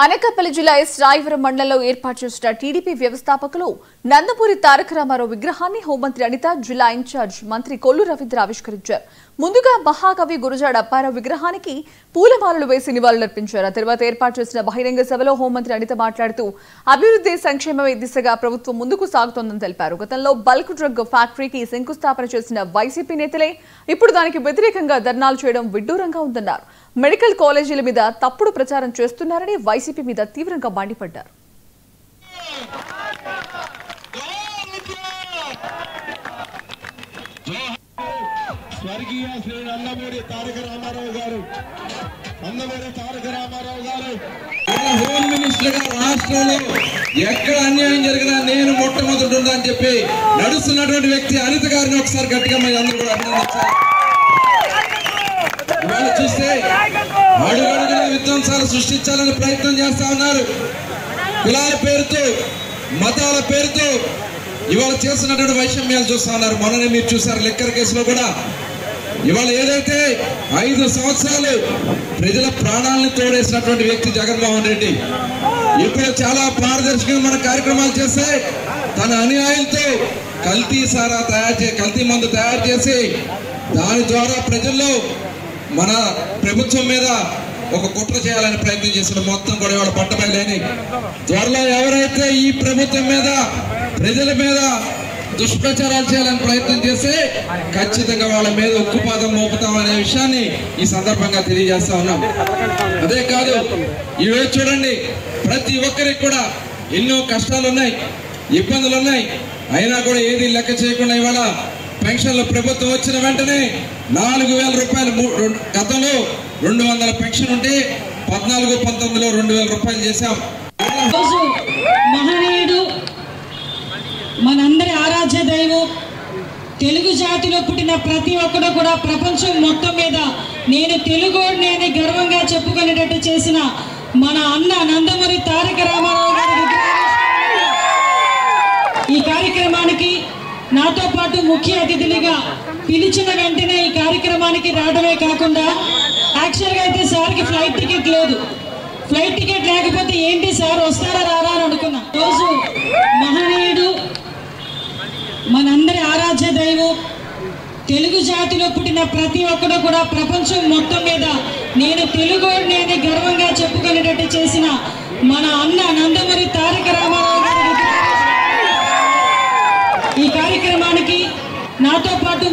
అనకాపల్లి జిల్లా ఎస్ రాయవరం మండలంలో ఏర్పాటు చేసిన టీడీపీ వ్యవస్థాపకులు నందమూరి తారక రామారావు విగ్రహాన్ని హోంమంత్రి అనిత, జిల్లా ఇన్ఛార్జ్ మంత్రి కొల్లు రవీంద్ర ఆవిష్కరించారు. ముందుగా మహాకవి గురజాడ అప్పారావు విగ్రహానికి పూలమాలలు వేసి నివాళులర్పించారు. ఆ తర్వాత ఏర్పాటు చేసిన బహిరంగ సభలో హోంమంత్రి అనిత మాట్లాడుతూ అభివృద్ధి సంక్షేమమే దిశగా ప్రభుత్వం ముందుకు సాగుతోందని తెలిపారు. గతంలో బల్క్ డ్రగ్ ఫ్యాక్టరీకి శంకుస్థాపన చేసిన వైసీపీ నేతలే ఇప్పుడు దానికి వ్యతిరేకంగా ధర్నాలు చేయడం విడ్డూరంగా ఉందన్నారు. మెడికల్ కాలేజీల మీద తప్పుడు ప్రచారం చేస్తున్నారని వైసీపీ మీద తీవ్రంగా మండిపడ్డారు. స్వర్గీయ శ్రీ నందమూరి తారక రామారావు గారు హోమ్ మినిస్టర్ గా రాష్ట్రంలో ఎక్కడ అన్యాయం జరిగినా నేను మొట్టమొదటి ఉందని చెప్పి నడుస్తున్నటువంటి వ్యక్తి అనిత గారిని ఒకసారి గట్టిగా మీరు అందరూ కూడా అభినందించాలి. ఇవాళ చూస్తే అడుగడుగున విధ్వంసాలు సృష్టించాలని ప్రయత్నం చేస్తా ఉన్నారు. కులాల పేరుతో, మతాల పేరుతో ఇవాళ చేస్తున్నటువంటి వైషమ్యాలు చూస్తా ఉన్నారు. మొన్ననే మీరు చూసారు లిక్కర్ కేసులో కూడా. ఇవాళ ఏదైతే 5 సంవత్సరాలు ప్రజల ప్రాణాలను తోడేసినటువంటి వ్యక్తి జగన్మోహన్ రెడ్డి ఇప్పుడు చాలా పారదర్శకంగా మన కార్యక్రమాలు చేస్తే తన అనుయాయులతో కల్తీ మందు తయారు చేసి దాని ద్వారా ప్రజల్లో మన ప్రభుత్వం మీద ఒక కుట్ర చేయాలని ప్రయత్నం చేసిన మొత్తం కూడా ఇవాళ పట్టబయలేని త్వరలో ఎవరైతే ఈ ప్రభుత్వం మీద, ప్రజల మీద దుష్ప్రచారాలు చేయాలని ప్రయత్నం చేస్తే ఖచ్చితంగా వాళ్ళ మీద ఉక్కుపాదం మోపుతామనే విషయాన్ని ఈ సందర్భంగా తెలియజేస్తా ఉన్నాం. అదే కాదు, ఇవే చూడండి, ప్రతి ఒక్కరికి కూడా ఎన్నో కష్టాలు ఉన్నాయి, ఇబ్బందులు ఉన్నాయి. అయినా కూడా ఏది లెక్క చేయకుండా ఇవాళ పెన్షన్లు ప్రభుత్వం వచ్చిన వెంటనే 4,000 రూపాయలు, గతంలో 200 పెన్షన్ ఉంటే 14-19లో 2,000 రూపాయలు చేశాం. మహనీయుడు, మనందరి ఆరాధ్య దైవం, తెలుగు జాతిలో పుట్టిన ప్రతి ఒక్కరు కూడా ప్రపంచం మొత్తం మీద నేను తెలుగోడిని అని గర్వంగా చెప్పుకునేటట్టు చేసిన మన అన్న నందమూరి తారక రామారావు గారి ఈ కార్యక్రమానికి నాతో పాటు ముఖ్య అతిథులుగా పిలిచిన వెంటనే ఈ కార్యక్రమానికి రావడమే కాకుండా, యాక్చువల్గా అయితే సార్కి ఫ్లైట్ టికెట్ లేదు. ఫ్లైట్ టికెట్ లేకపోతే ఏంటి సార్ వస్తారా రారా అని అనుకున్నా. రోజు మహనీయుడు, మనందరి ఆరాధ్య దైవం, తెలుగు జాతిలో పుట్టిన ప్రతి ఒక్కరు కూడా ప్రపంచం మొత్తం మీద నేను తెలుగోడిని అని గర్వంగా చెప్పుకునేటట్టు చేసిన మన అన్న నందమూరి తారక రామారావు గారి ఈ కార్యక్రమానికి నాతో పాటు